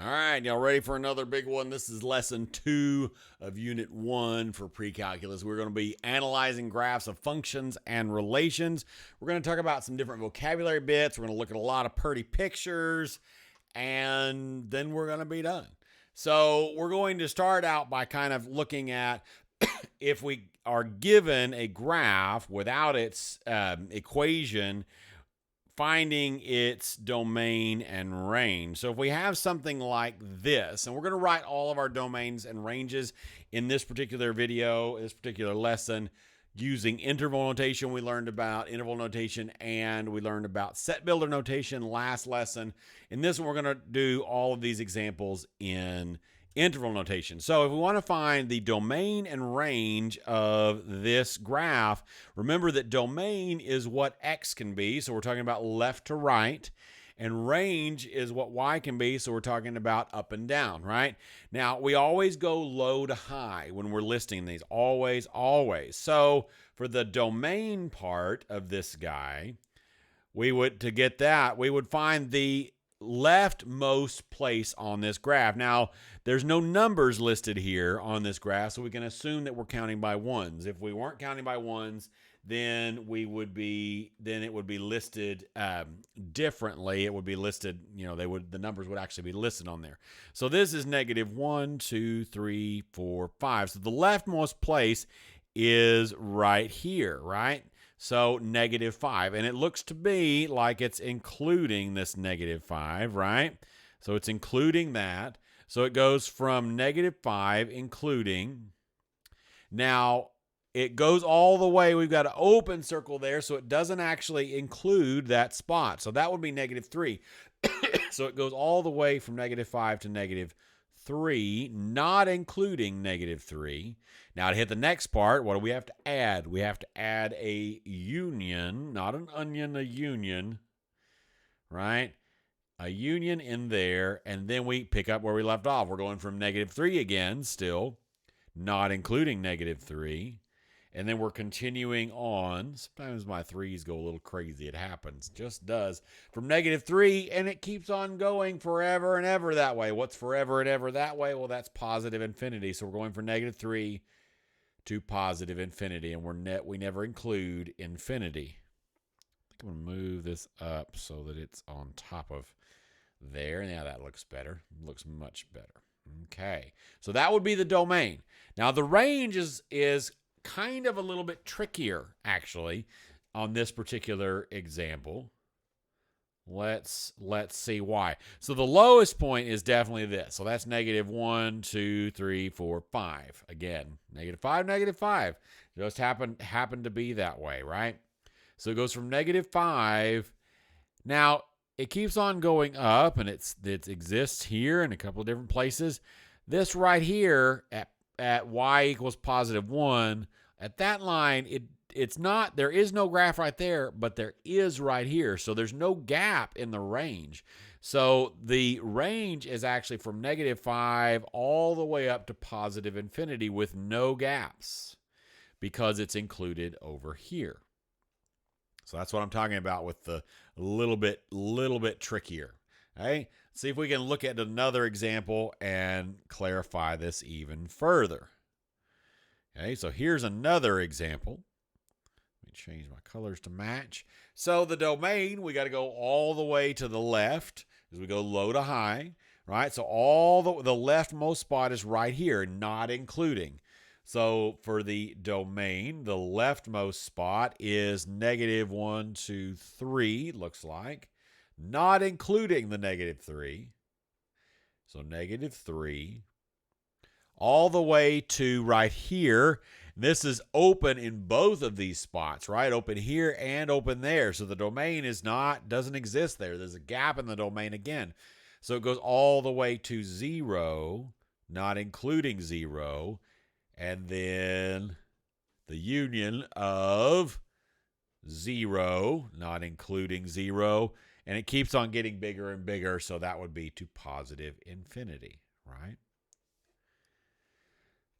All right, y'all ready for another big one? This is lesson 2 of unit 1 for pre-calculus. We're going to be analyzing graphs of functions and relations. We're going to talk about some different vocabulary bits. We're going to look at a lot of pretty pictures, and then we're going to be done. So we're going to start out by kind of looking at if we are given a graph without its equation, finding its domain and range. So if we have something like this, and we're going to write all of our domains and ranges in this particular video, this particular lesson, using interval notation. We learned about interval notation and we learned about set builder notation last lesson. In this one, we're going to do all of these examples in interval notation. So if we want to find the domain and range of this graph, remember that domain is what x can be. So we're talking about left to right. And range is what y can be. So we're talking about up and down, right? Now, we always go low to high when we're listing these. Always, always. So for the domain part of this guy, we would find the leftmost place on this graph. Now, there's no numbers listed here on this graph, so we can assume that we're counting by ones. If we weren't counting by ones, then it would be listed differently. It would be listed, the numbers would actually be listed on there. So this is negative 1, 2, 3, 4, 5. So the leftmost place is right here, right? So negative 5. And it looks to be like it's including this negative 5, right? So it's including that. So it goes from negative 5, including. Now, it goes all the way. We've got an open circle there, so it doesn't actually include that spot. So that would be negative 3. So it goes all the way from negative 5 to negative 3, not including negative 3. Now, to hit the next part, what do we have to add? We have to add a union, not an onion, a union, right? A union in there, and then we pick up where we left off. We're going from negative 3 again, still, not including negative 3. And then we're continuing on. Sometimes my 3s go a little crazy. It happens. Just does. From negative 3, and it keeps on going forever and ever that way. What's forever and ever that way? Well, that's positive infinity. So we're going from negative 3 to positive infinity, and we never include infinity. I think I'm going to move this up so that it's on top of there. Now that looks better. Looks much better. Okay. So that would be the domain. Now the range is kind of a little bit trickier, actually, on this particular example. Let's see why. So the lowest point is definitely this. So that's negative 1, 2, 3, 4, 5. Again, negative 5, negative 5. Just happened to be that way, right? So it goes from negative 5. Now, it keeps on going up, and it exists here in a couple of different places. This right here at y equals positive 1, at that line, there is no graph right there, but there is right here. So there's no gap in the range. So the range is actually from negative 5 all the way up to positive infinity with no gaps because it's included over here. So that's what I'm talking about with the little bit trickier. Okay? See if we can look at another example and clarify this even further. Okay, so here's another example. Let me change my colors to match. So the domain, we got to go all the way to the left as we go low to high, right? So all the leftmost spot is right here, not including. So for the domain, the leftmost spot is negative 1, 2, 3, looks like, not including the negative 3. So negative 3. All the way to right here. This is open in both of these spots, right? Open here and open there. So the domain doesn't exist there. There's a gap in the domain again. So it goes all the way to 0, not including 0. And then the union of 0, not including 0. And it keeps on getting bigger and bigger. So that would be to positive infinity, right?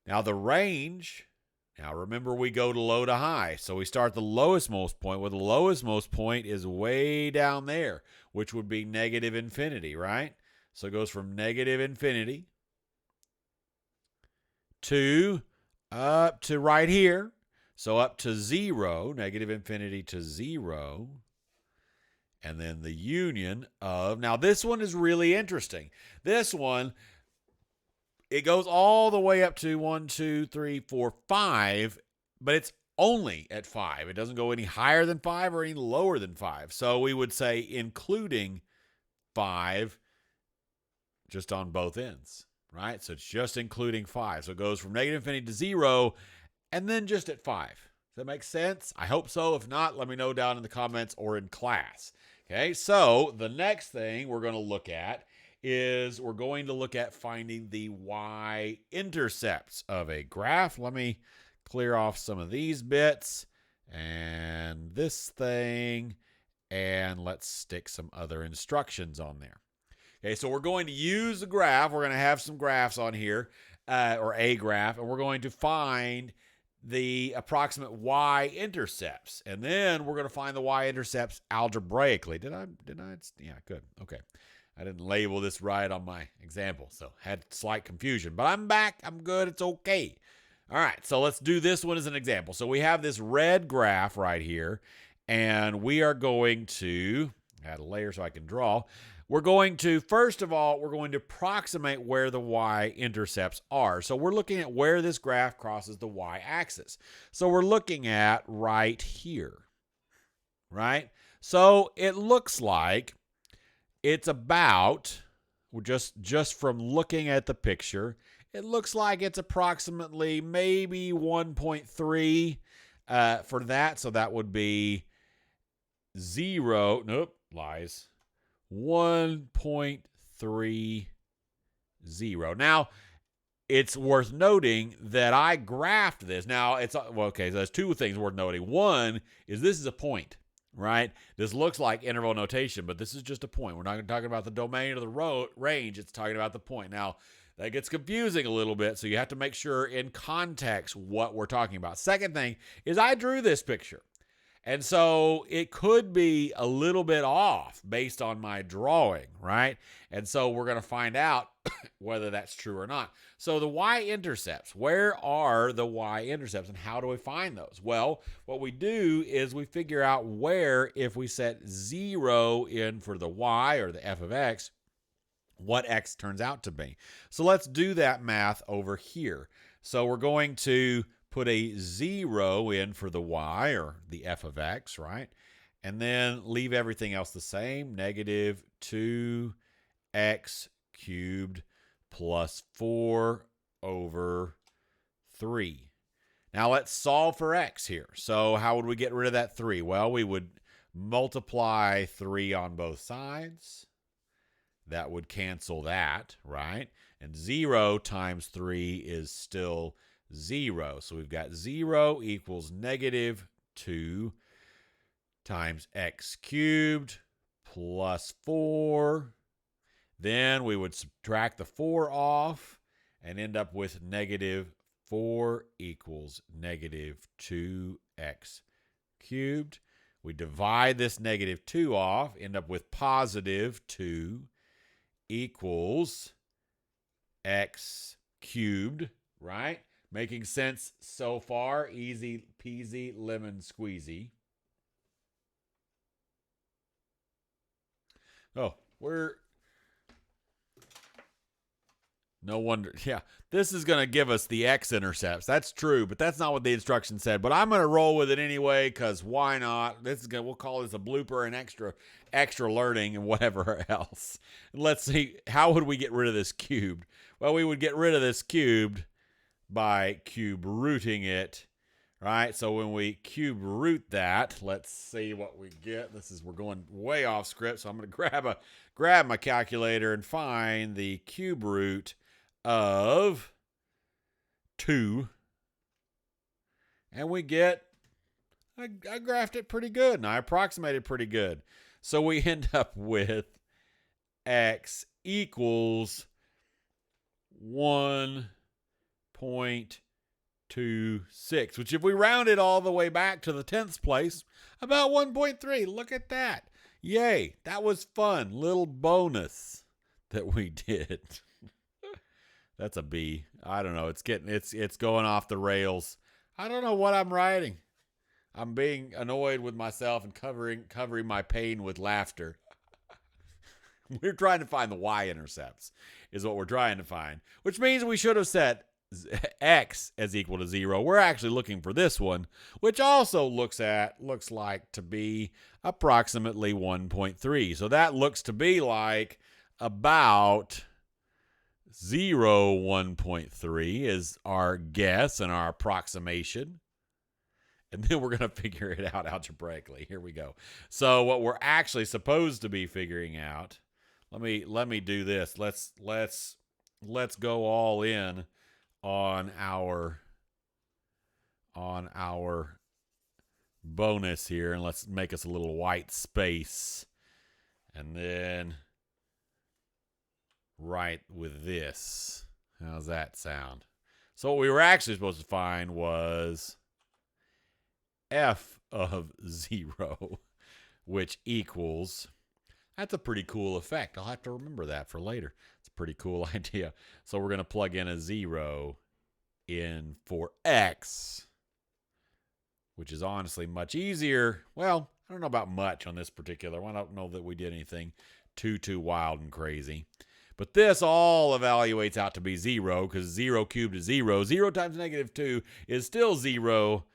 Now the range, remember we go to low to high. So we start the lowest most point. Well, the lowest most point is way down there, which would be negative infinity, right? So it goes from negative infinity to up to right here. So up to 0, negative infinity to 0. And then the union of, now this one is really interesting. This one, it goes all the way up to 1, 2, 3, 4, 5, but it's only at 5. It doesn't go any higher than 5 or any lower than 5. So we would say including 5 just on both ends, right? So it's just including 5. So it goes from negative infinity to 0 and then just at 5. Does that make sense? I hope so. If not, let me know down in the comments or in class. Okay, so the next thing we're going to look at is we're going to look at finding the y-intercepts of a graph. Let me clear off some of these bits and this thing, and let's stick some other instructions on there. Okay, so we're going to use the graph. We're going to have some graphs on here, or a graph, and we're going to find the approximate y-intercepts. And then we're going to find the y-intercepts algebraically. Did I? Yeah, good. Okay. I didn't label this right on my example, so had slight confusion. But I'm back. I'm good. It's okay. All right, so let's do this one as an example. So we have this red graph right here, and we are going to add a layer so I can draw. We're going to, first of all, we're going to approximate where the y-intercepts are. So we're looking at where this graph crosses the y-axis. So we're looking at right here, right? So it looks like it's about, just from looking at the picture, it looks like it's approximately maybe 1.3 for that. So that would be 0, nope, lies. 1.30. Now, it's worth noting that I graphed this. Now, it's, well, okay, so there's two things worth noting. One is this is a point, right? This looks like interval notation, but this is just a point. We're not talking about the domain or the range. It's talking about the point. Now, that gets confusing a little bit, so you have to make sure in context what we're talking about. Second thing is I drew this picture. And so it could be a little bit off based on my drawing, right? And so we're going to find out whether that's true or not. So the y-intercepts, where are the y-intercepts and how do we find those? Well, what we do is we figure out where, if we set 0 in for the y or the f of x, what x turns out to be. So let's do that math over here. So we're going to put a 0 in for the y, or the f of x, right? And then leave everything else the same. Negative 2x cubed plus 4 over 3. Now let's solve for x here. So how would we get rid of that 3? Well, we would multiply 3 on both sides. That would cancel that, right? And 0 times 3 is still 0. So we've got 0 equals negative 2 times x cubed plus 4. Then we would subtract the 4 off and end up with negative 4 equals negative 2x cubed. We divide this negative 2 off, end up with positive 2 equals x cubed, right? Making sense so far. Easy peasy lemon squeezy. Oh, no wonder. Yeah, this is going to give us the x-intercepts. That's true, but that's not what the instruction said. But I'm going to roll with it anyway, because why not? We'll call this a blooper and extra learning and whatever else. Let's see, how would we get rid of this cubed? Well, we would get rid of this cubed by cube rooting it, right? So when we cube root that, let's see what we get. We're going way off script, so I'm going to grab my calculator and find the cube root of 2, and we get, I graphed it pretty good, and I approximated pretty good. So we end up with x equals 1.26, which if we round it all the way back to the 10th place, about 1.3. Look at that. Yay. That was fun. Little bonus. that we did. That's a B. I don't know. It's going off the rails. I don't know what I'm writing. I'm being annoyed with myself and covering my pain with laughter. We're trying to find the y-intercepts is what we're trying to find, which means we should have set x as equal to 0. We're actually looking for this one, which also looks like to be approximately 1.3. So that looks to be like about 1.3 is our guess and our approximation. And then we're going to figure it out algebraically. Here we go. So what we're actually supposed to be figuring out, let me do this. Let's go all in on our bonus here, and let's make us a little white space. And then right with this. How's that sound? So what we were actually supposed to find was f of 0, which equals, that's a pretty cool effect. I'll have to remember that for later. It's a pretty cool idea. So we're going to plug in a 0 in for x, which is honestly much easier. Well, I don't know about much on this particular one. I don't know that we did anything too wild and crazy. But this all evaluates out to be 0 because 0 cubed is 0. 0 times -2 is still 0.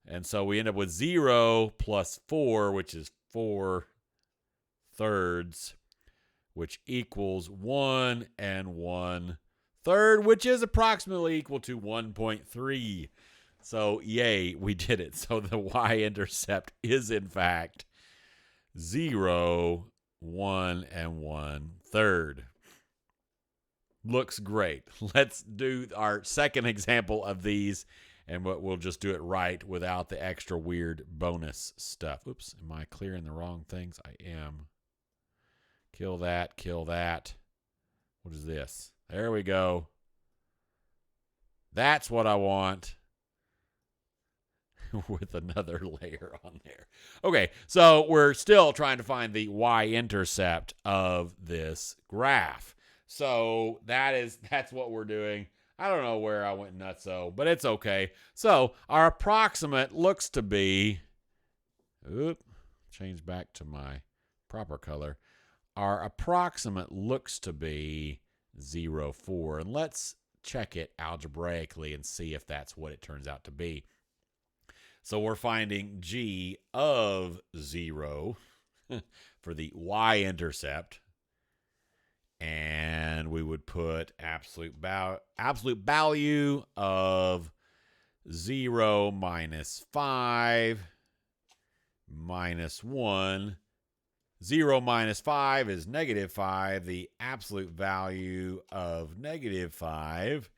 And so we end up with 0 plus 4, which is 4/3, which equals 1 1/3, which is approximately equal to 1.3. So, yay, we did it. So the y-intercept is, in fact, 0, 1 1/3. Looks great. Let's do our second example of these, and we'll just do it right without the extra weird bonus stuff. Oops, am I clearing the wrong things? I am. Kill that, kill that. What is this? There we go. That's what I want. With another layer on there. Okay, so we're still trying to find the y-intercept of this graph. So that's what we're doing. I don't know where I went nutso, but it's okay. So our approximate looks to be, change back to my proper color. Our approximate looks to be 0.4. And let's check it algebraically and see if that's what it turns out to be. So we're finding g of 0 for the y-intercept. And we would put absolute value of 0 minus 5 minus 1. 0 minus 5 is -5. The absolute value of -5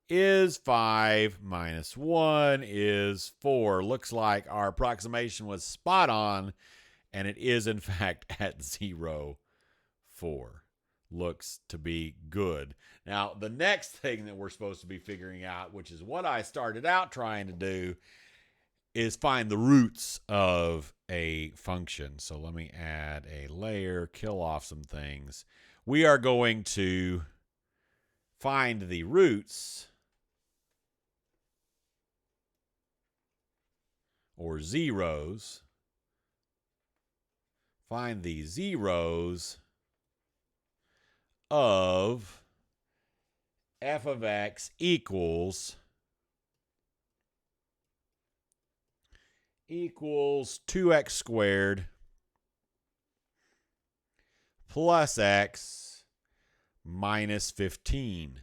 is 5 minus 1 is 4. Looks like our approximation was spot on, and it is, in fact, at 0.4. Looks to be good. Now, the next thing that we're supposed to be figuring out, which is what I started out trying to do, is find the roots of a function. So let me add a layer, kill off some things. We are going to find the roots, or zeros. Find the zeros of f of x equals 2x squared plus x minus 15.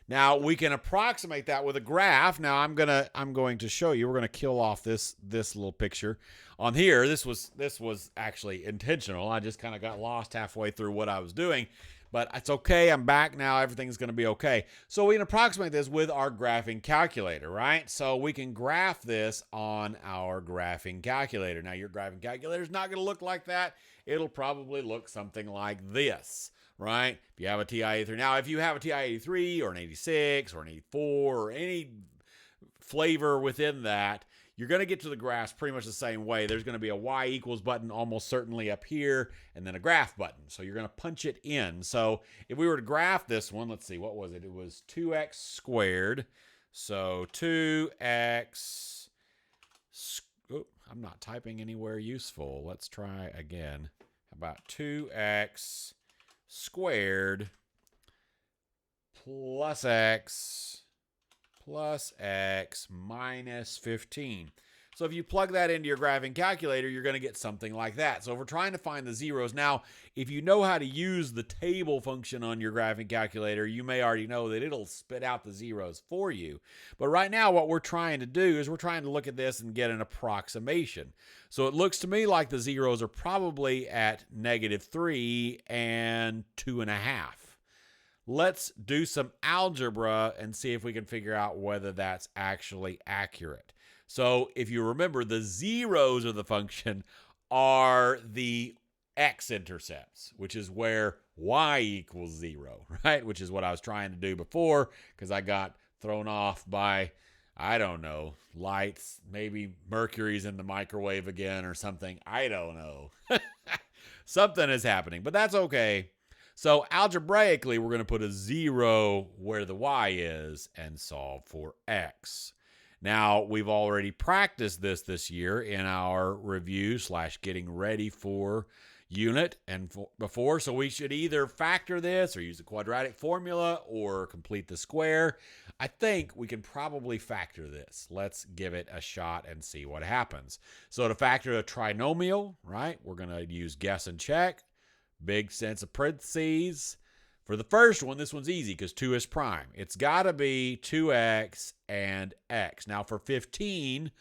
Now we can approximate that with a graph. Now I'm going to show you. We're going to kill off this little picture on here. This was actually intentional. I just kind of got lost halfway through what I was doing, but it's okay. I'm back now. Everything's going to be okay. So we can approximate this with our graphing calculator, right? So we can graph this on our graphing calculator. Now your graphing calculator is not going to look like that. It'll probably look something like this. Right? If you have a TI-83. Now, if you have a TI-83 or an 86 or an 84 or any flavor within that, you're going to get to the graphs pretty much the same way. There's going to be a y equals button almost certainly up here, and then a graph button. So you're going to punch it in. So if we were to graph this one, let's see, what was it? It was 2x squared. So 2x, oh, I'm not typing anywhere useful. Let's try again. How about 2x squared plus x minus 15. So if you plug that into your graphing calculator, you're going to get something like that. So if we're trying to find the zeros, now, if you know how to use the table function on your graphing calculator, you may already know that it'll spit out the zeros for you. But right now, what we're trying to do is we're trying to look at this and get an approximation. So it looks to me like the zeros are probably at -3 and 2.5. Let's do some algebra and see if we can figure out whether that's actually accurate. So if you remember, the zeros of the function are the x-intercepts, which is where y equals 0, right? Which is what I was trying to do before because I got thrown off by, I don't know, lights. Maybe Mercury's in the microwave again or something. I don't know. Something is happening, but that's okay. So algebraically, we're going to put a 0 where the y is and solve for x. Now, we've already practiced this year in our review / getting ready for unit and before, so we should either factor this or use the quadratic formula or complete the square. I think we can probably factor this. Let's give it a shot and see what happens. So to factor a trinomial, right, we're going to use guess and check. Big sense of parentheses. For the first one, this one's easy because 2 is prime. It's got to be 2x and x. Now for 15,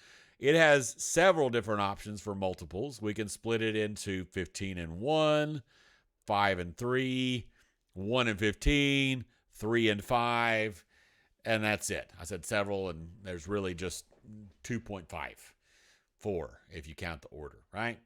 it has several different options for multiples. We can split it into 15 and 1, 5 and 3, 1 and 15, 3 and 5, and that's it. I said several, and there's really just 2.54 if you count the order, right?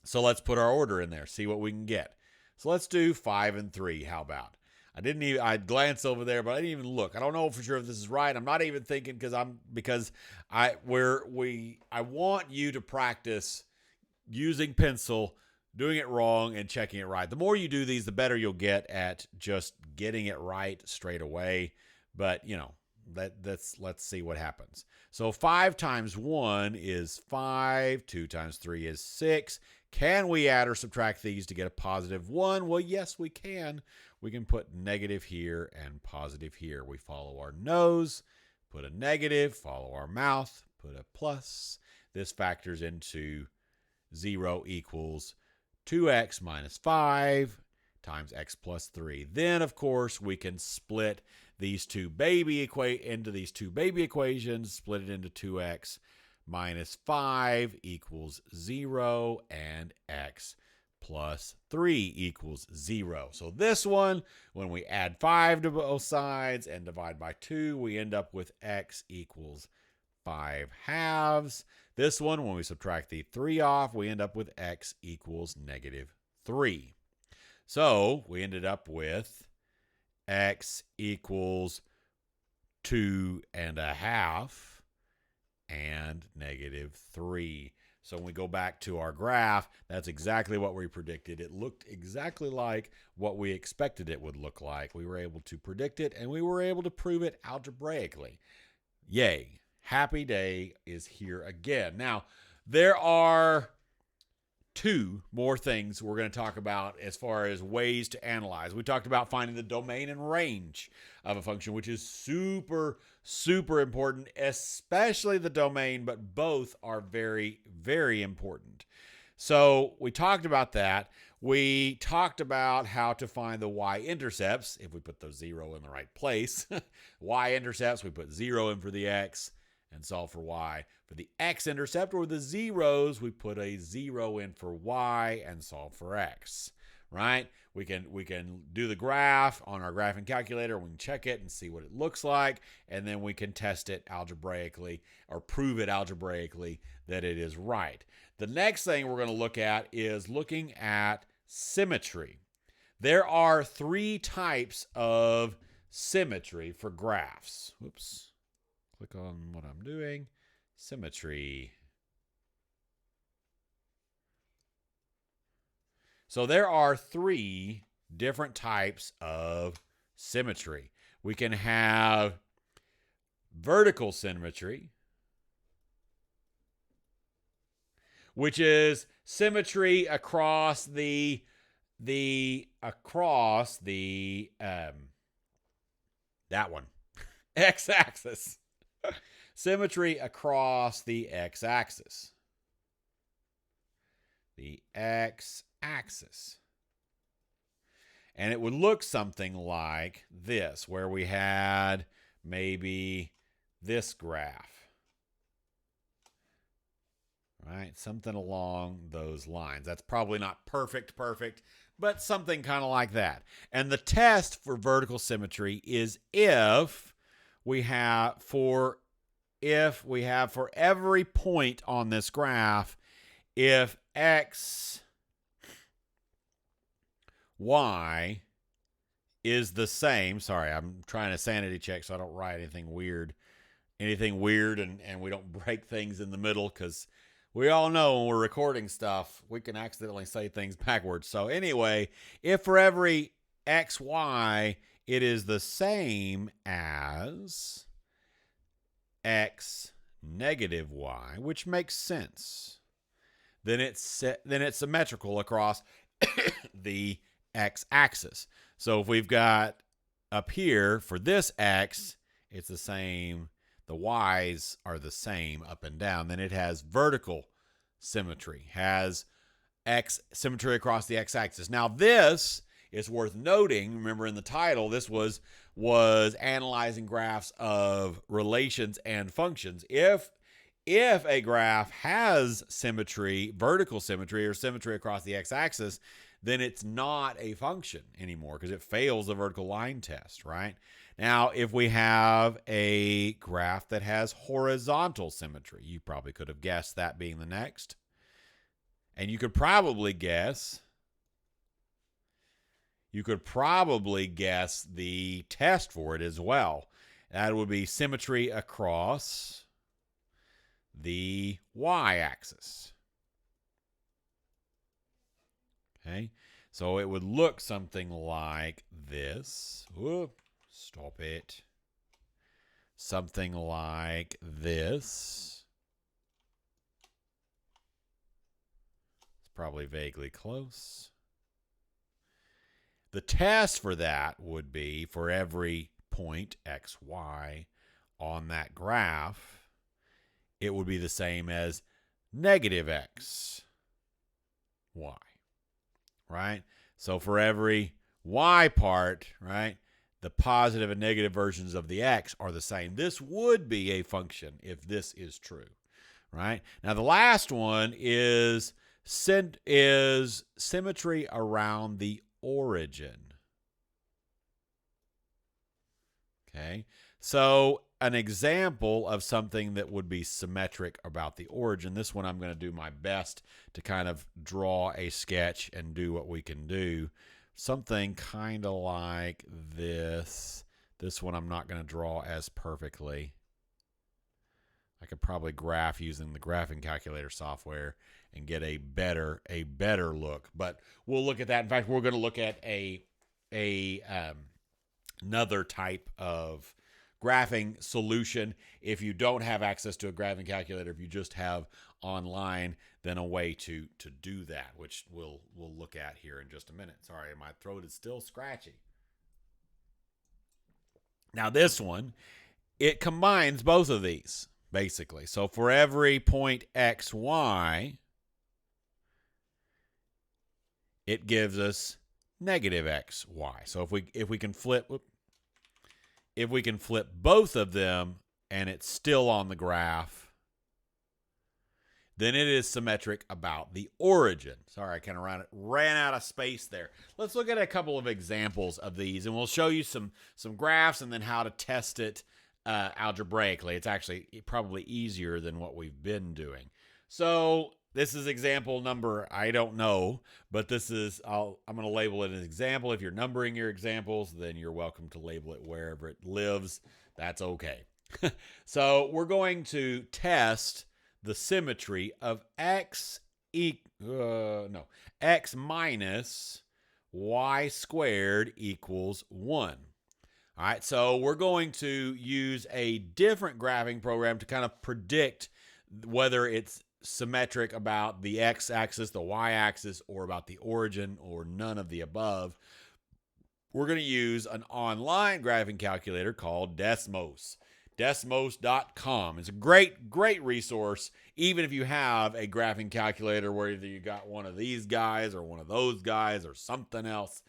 So let's put our order in there, see what we can get. So let's do 5 and 3. How about? I'd glance over there, but I didn't even look. I don't know for sure if this is right. I'm not even thinking because I want you to practice using pencil, doing it wrong, and checking it right. The more you do these, the better you'll get at just getting it right straight away. But let's see what happens. So 5 times 1 is 5. 2 times 3 is 6. Can we add or subtract these to get a positive 1? Well, yes, we can. We can put negative here and positive here. We follow our nose, put a negative, follow our mouth, put a plus. This factors into 0 equals 2x minus 5 times x plus 3. Then, of course, we can split these two baby equations, split it into 2x minus 5 equals 0, and x plus 3 equals 0. So this one, when we add 5 to both sides and divide by 2, we end up with x equals 5 halves. This one, when we subtract the 3 off, we end up with x equals -3. So we ended up with x equals 2.5 and -3. So when we go back to our graph, that's exactly what we predicted. It looked exactly like what we expected it would look like. We were able to predict it, and we were able to prove it algebraically. Yay. Happy day is here again. Now, there are 2 more things we're going to talk about as far as ways to analyze. We talked about finding the domain and range of a function, which is super, super important, especially the domain, but both are very, very important. So we talked about that. We talked about how to find the y-intercepts, if we put the 0 in the right place. Y-intercepts, we put 0 in for the x and solve for y. For the x-intercept, or the zeros, we put a 0 in for y and solve for x, right? We can do the graph on our graphing calculator. We can check it and see what it looks like, and then we can test it algebraically or prove it algebraically that it is right. The next thing we're going to look at is looking at symmetry. There are 3 types of symmetry for graphs. Whoops. Click on what I'm doing. symmetry. So there are 3 different types of symmetry. We can have vertical symmetry, which is symmetry across the that one, x-axis. Symmetry across the x-axis. The x-axis. And it would look something like this, where we had maybe this graph. Right? Something along those lines. That's probably not perfect, but something kind of like that. And the test for vertical symmetry is if we have for every point on this graph, if x, y is the same. Sorry, I'm trying to sanity check so I don't write anything weird. And we don't break things in the middle, because we all know when we're recording stuff, we can accidentally say things backwards. So anyway, if for every x, y, it is the same as x negative y, which makes sense, then it's symmetrical across the x-axis. So if we've got up here for this x, it's the same, the y's are the same up and down, then it has vertical symmetry, has x symmetry across the x-axis. Now this is worth noting. Remember, in the title, this was analyzing graphs of relations and functions. If a graph has symmetry, vertical symmetry, or symmetry across the x-axis, then it's not a function anymore, because it fails the vertical line test, right? Now, if we have a graph that has horizontal symmetry, you probably could have guessed that being the next. And you could probably guess the test for it as well. That would be symmetry across the y-axis. Okay, so it would look something like this. Whoop, stop it. Something like this. It's probably vaguely close. The test for that would be for every point x, y on that graph, it would be the same as negative x, y. Right? So for every y part, right, the positive and negative versions of the x are the same. This would be a function if this is true, right? Now the last one is symmetry around the origin. Okay? So an example of something that would be symmetric about the origin. This one I'm going to do my best to kind of draw a sketch and do what we can do. Something kind of like this. This one I'm not going to draw as perfectly. I could probably graph using the graphing calculator software and get a better look. But we'll look at that. In fact, we're going to look at another type of graphing solution. If you don't have access to a graphing calculator, if you just have online, then a way to do that, which we'll look at here in just a minute. Sorry, my throat is still scratchy. Now this one, it combines both of these, basically. So for every point x, y, it gives us negative x, y. So if we can flip both of them and it's still on the graph, then it is symmetric about the origin. Sorry, I kind of ran out of space there. Let's look at a couple of examples of these, and we'll show you some graphs and then how to test it algebraically. It's actually probably easier than what we've been doing. So this is example number, I don't know, but this is, I'm going to label it an example. If you're numbering your examples, then you're welcome to label it wherever it lives. That's okay. So we're going to test the symmetry of x minus y squared equals 1. All right, so we're going to use a different graphing program to kind of predict whether it's symmetric about the x-axis, the y-axis, or about the origin, or none of the above. We're going to use an online graphing calculator called Desmos. Desmos.com. It's a great resource, even if you have a graphing calculator where either you got one of these guys or one of those guys or something else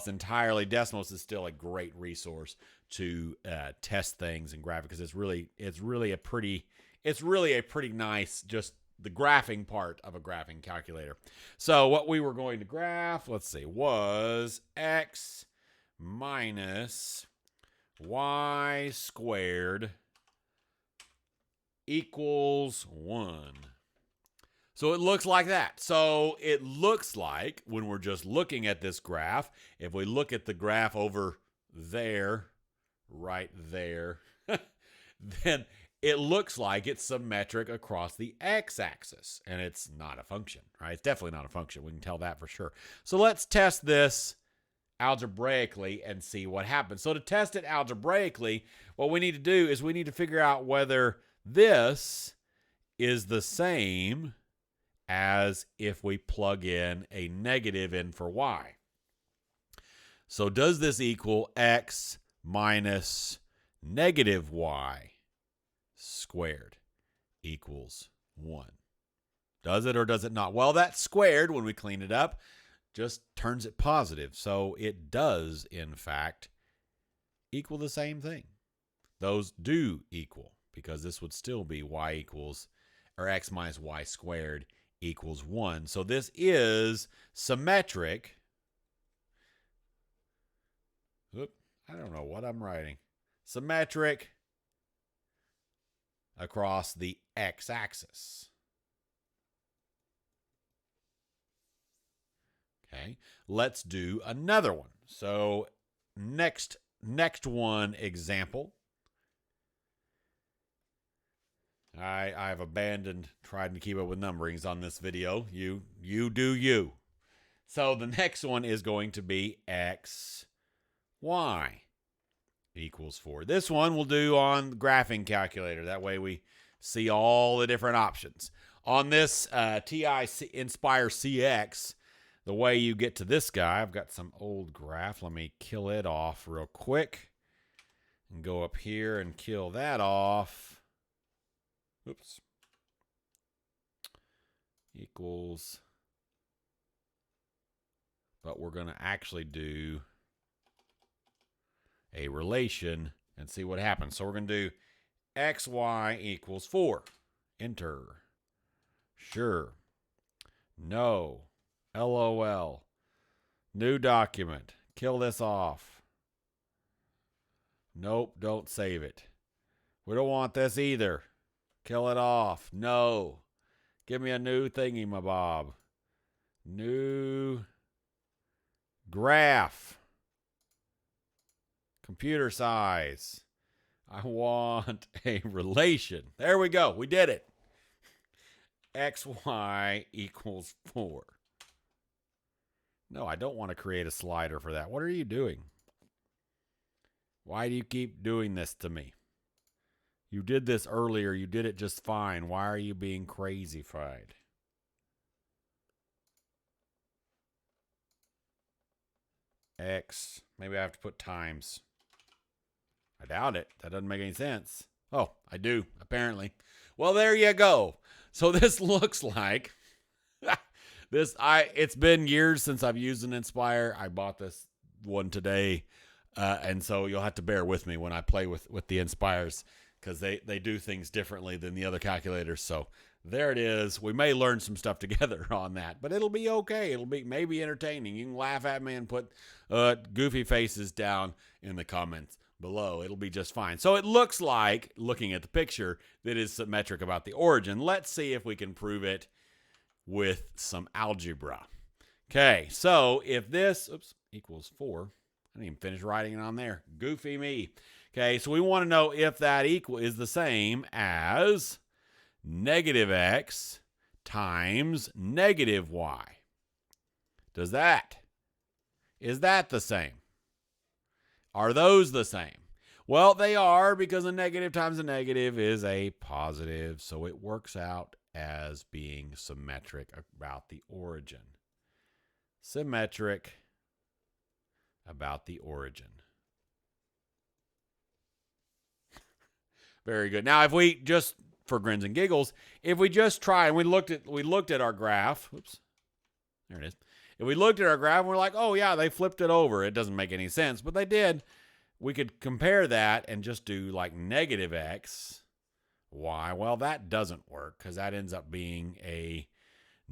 entirely. Desmos is still a great resource to test things in graphic, because it's really a pretty nice, just the graphing part of a graphing calculator. So what we were going to graph, let's see, was x minus y squared equals 1. So it looks like that. So it looks like, when we're just looking at this graph, if we look at the graph over there, right there, then it looks like it's symmetric across the x-axis, and it's not a function, right? It's definitely not a function. We can tell that for sure. So let's test this algebraically and see what happens. So to test it algebraically, what we need to do is we need to figure out whether this is the same as if we plug in a negative in for y. So does this equal x minus negative y squared equals 1? Does it or does it not? Well, that squared, when we clean it up, just turns it positive. So it does, in fact, equal the same thing. Those do equal, because this would still be y equals, or x minus y squared equals 1. So this is symmetric. I don't know what I'm writing. Symmetric across the x-axis. Okay, let's do another one. So next one example. I've abandoned trying to keep up with numberings on this video. You do you. So the next one is going to be x y equals 4. This one we'll do on the graphing calculator. That way we see all the different options. On this TI Inspire CX, the way you get to this guy, I've got some old graph. Let me kill it off real quick and go up here and kill that off. Oops. Equals. But we're going to actually do a relation and see what happens. So we're going to do xy equals 4. Enter. Sure. No. LOL. New document. Kill this off. Nope, don't save it. We don't want this either. Kill it off. No. Give me a new thingy, my bob. New graph. Computer size. I want a relation. There we go. We did it. XY equals 4. No, I don't want to create a slider for that. What are you doing? Why do you keep doing this to me? You did this earlier. You did it just fine. Why are you being crazy-fied? X. Maybe I have to put times. I doubt it. That doesn't make any sense. Oh, I do, apparently. Well, there you go. So this looks like it's been years since I've used an Inspire. I bought this one today, and so you'll have to bear with me when I play with the Inspires, because they do things differently than the other calculators. So there it is. We may learn some stuff together on that, but it'll be okay. It'll be maybe entertaining. You can laugh at me and put goofy faces down in the comments below. It'll be just fine. So it looks like, looking at the picture, that is symmetric about the origin. Let's see if we can prove it with some algebra. Okay, so if this equals 4, I didn't even finish writing it on there. Goofy me. Okay, so we want to know if that is the same as negative x times negative y. Is that the same? Are those the same? Well, they are, because a negative times a negative is a positive, so it works out as being symmetric about the origin. Symmetric about the origin. Very good. Now, if we just, for grins and giggles, if we just try and we looked at our graph. Oops. There it is. If we looked at our graph and we're like, oh yeah, they flipped it over. It doesn't make any sense, but they did. We could compare that and just do like negative x, y. Well, that doesn't work because that ends up being a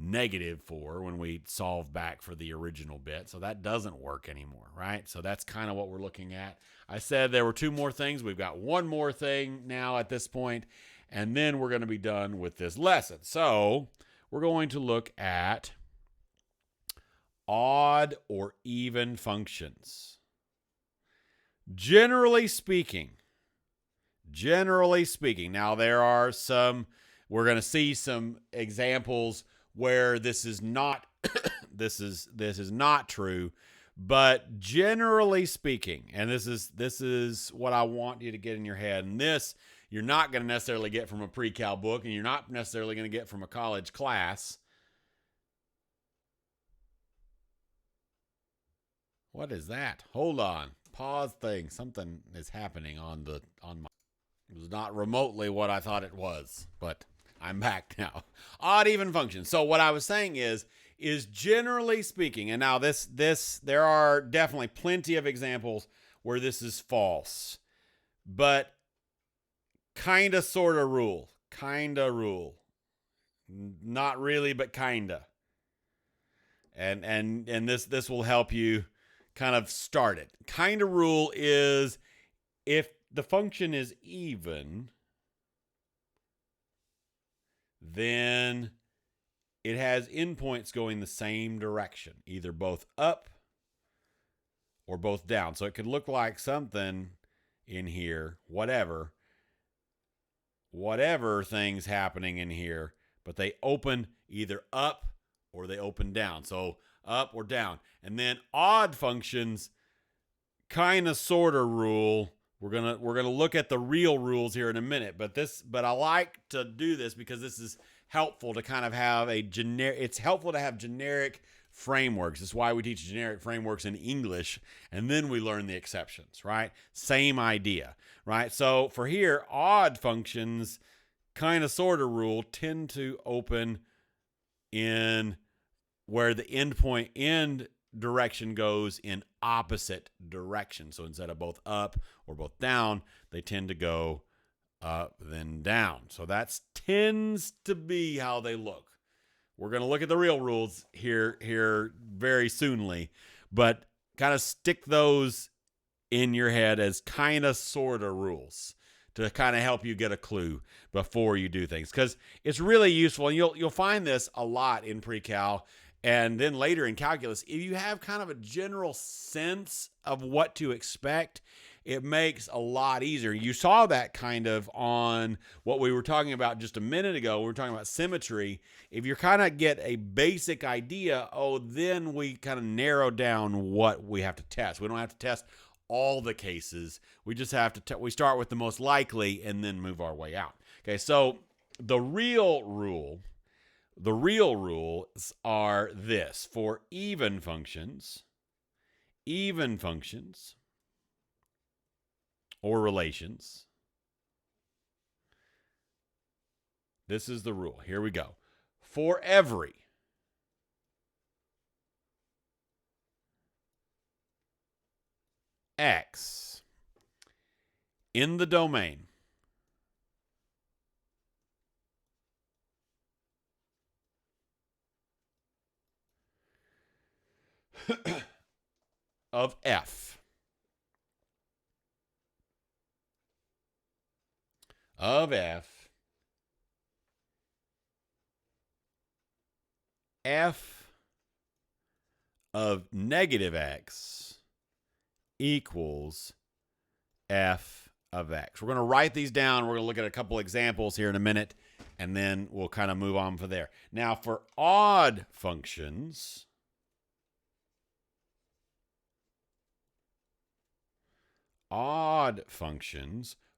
-4 when we solve back for the original bit. So that doesn't work anymore, right? So that's kind of what we're looking at. I said there were 2 more things. We've got 1 more thing now at this point, and then we're going to be done with this lesson. So we're going to look at odd or even functions. Generally speaking, now there are some, we're going to see some examples where this is not this is not true, but generally speaking, and this is what I want you to get in your head, and this you're not going to necessarily get from a pre-cal book, and you're not necessarily going to get from a college class. What is that? Hold on. Pause thing. Something is happening on my. It was not remotely what I thought it was, but I'm back now. Odd even functions. So what I was saying is generally speaking, and now this there are definitely plenty of examples where this is false, but kind of sort of rule. Not really, but kinda. And this will help you kind of start it. Kind of rule is if the function is even, then it has endpoints going the same direction, either both up or both down. So it could look like something in here, whatever things happening in here, but they open either up or they open down. So up or down. And then odd functions kind of sort of rule. We're gonna look at the real rules here in a minute, but I like to do this because this is helpful to kind of have it's helpful to have generic frameworks. That's why we teach generic frameworks in English, and then we learn the exceptions, right? Same idea, right? So for here, odd functions kind of sort of rule tend to open in where the end direction goes in opposite direction. So instead of both up or both down, they tend to go up then down. So that tends to be how they look. We're going to look at the real rules here very soonly, but kind of stick those in your head as kind of sort of rules to kind of help you get a clue before you do things, because it's really useful. And you'll find this a lot in pre-cal and then later in calculus. If you have kind of a general sense of what to expect, it makes a lot easier. You saw that kind of on what we were talking about just a minute ago. We were talking about symmetry. If you kind of get a basic idea, then we kind of narrow down what we have to test. We don't have to test all the cases. We just have to we start with the most likely and then move our way out. Okay, so the real rules are this. For even functions or relations, this is the rule. Here we go. For every x in the domain of f f of negative x equals f of x. We're going to write these down. We're going to look at a couple examples here in a minute, and then we'll kind of move on from there. Now, for odd functions,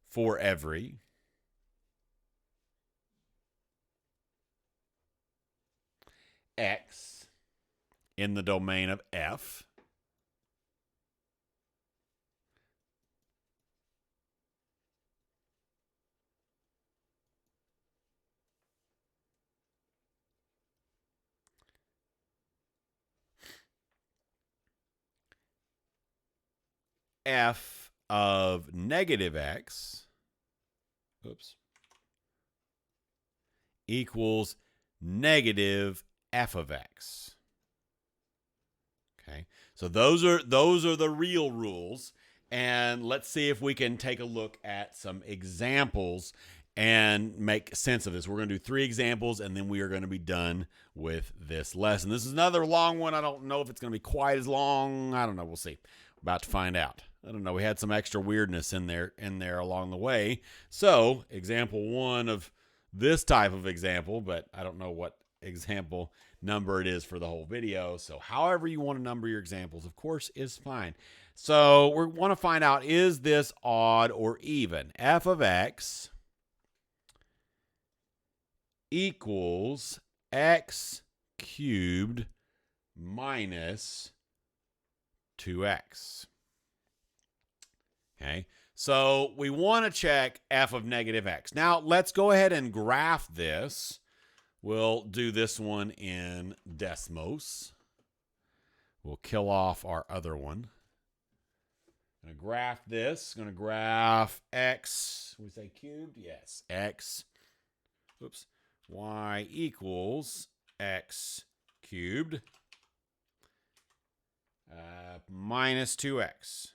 for every x in the domain of f, f of negative x, equals negative f of x. Okay, so those are the real rules, and let's see if we can take a look at some examples and make sense of this. We're going to do 3 examples, and then we are going to be done with this lesson. This is another long one. I don't know if it's going to be quite as long. I don't know. We'll see. About to find out. I don't know. We had some extra weirdness in there along the way. So, example 1 of this type of example, but I don't know what example number it is for the whole video. So however you want to number your examples, of course, is fine. So we want to find out, is this odd or even? F of x equals x cubed minus 2x. Okay, so we want to check f of negative x. Now let's go ahead and graph this. We'll do this one in Desmos. We'll kill off our other one. I'm going to graph this. I'm going to graph x. We say cubed? Yes. X. Oops. Y equals x cubed minus 2x.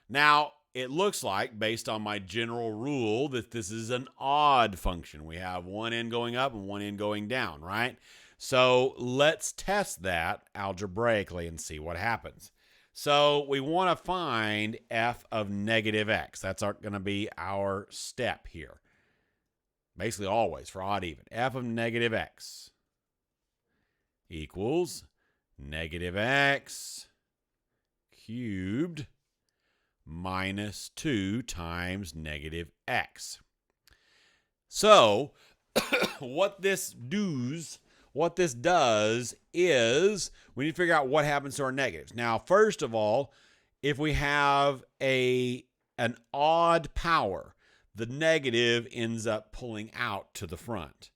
Now, it looks like, based on my general rule, that this is an odd function. We have one end going up and one end going down, right? So let's test that algebraically and see what happens. So we want to find f of negative x. That's going to be our step here. Basically always for odd even. F of negative x equals negative x cubed minus 2 times negative x. So what this does is we need to figure out what happens to our negatives. Now, first of all, if we have an odd power, the negative ends up pulling out to the front,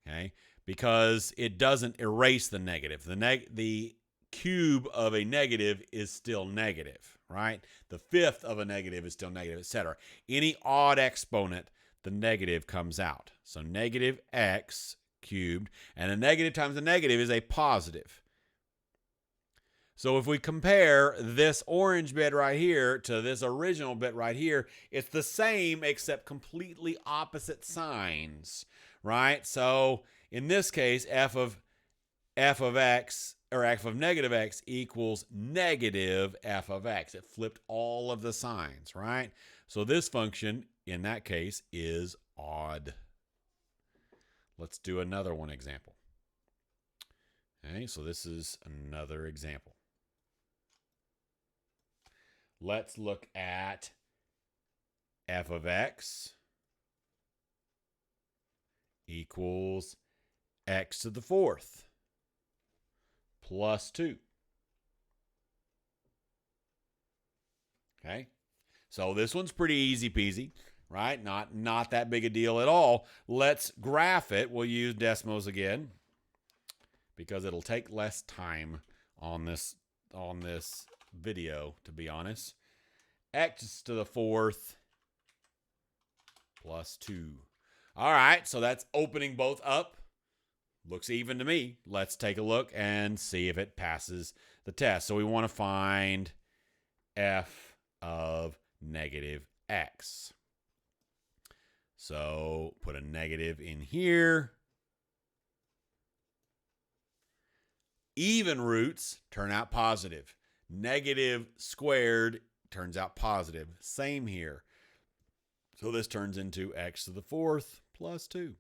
okay? Because it doesn't erase the negative. The cube of a negative is still negative, right? The fifth of a negative is still negative, etc. Any odd exponent, the negative comes out. So negative x cubed, and a negative times a negative is a positive. So if we compare this orange bit right here to this original bit right here, it's the same except completely opposite signs, right? So in this case, f of x, or f of negative x, equals negative f of x. It flipped all of the signs, right? So this function, in that case, is odd. Let's do another one example. Okay, so this is another example. Let's look at f of x equals x to the fourth plus 2. Okay, so this one's pretty easy peasy, right? Not that big a deal at all. Let's graph it. We'll use Desmos again because it'll take less time on this video, to be honest. X to the fourth plus 2. All right, so that's opening both up. Looks even to me. Let's take a look and see if it passes the test. So we want to find f of negative x. So put a negative in here. Even roots turn out positive. Negative squared turns out positive. Same here. So this turns into x to the fourth plus 2.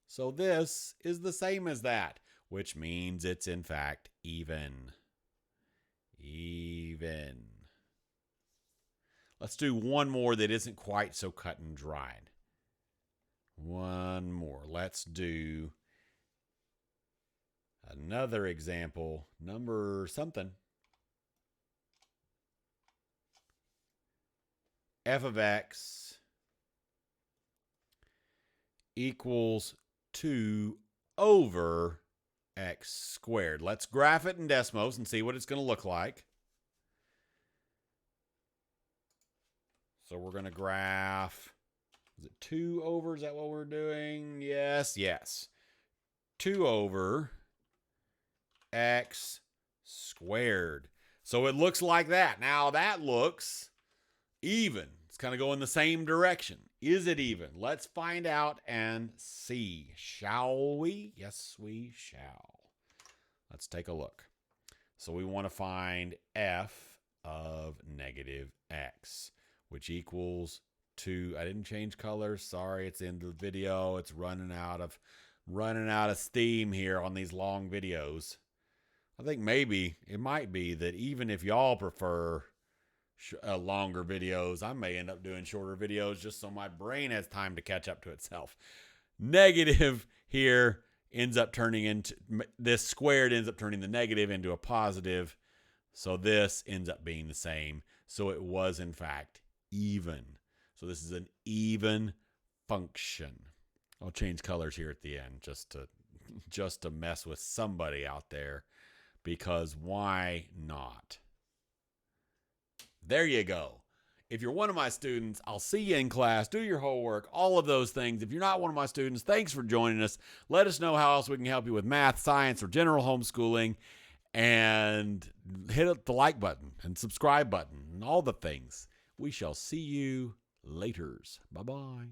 So this is the same as that, which means it's in fact even. Even. Let's do one more that isn't quite so cut and dried. One more. Let's do another example. Number something. F of x equals 2 over x squared. Let's graph it in Desmos and see what it's going to look like. So we're going to graph, is it 2 over? Is that what we're doing? Yes, yes. 2 over x squared. So it looks like that. Now that looks even. It's kind of going the same direction. Is it even? Let's find out and see. Shall we? Yes, we shall. Let's take a look. So we want to find f of negative x, which equals 2. I didn't change colors. Sorry, it's in the video. It's running out of steam here on these long videos. I think maybe it might be that even if y'all prefer longer videos, I may end up doing shorter videos just so my brain has time to catch up to itself. Negative here ends up turning into, this squared ends up turning the negative into a positive. So this ends up being the same. So it was in fact even. So this is an even function. I'll change colors here at the end just to mess with somebody out there, because why not? There you go. If you're one of my students, I'll see you in class. Do your homework, all of those things. If you're not one of my students, thanks for joining us. Let us know how else we can help you with math, science, or general homeschooling. And hit the like button and subscribe button and all the things. We shall see you later. Bye-bye.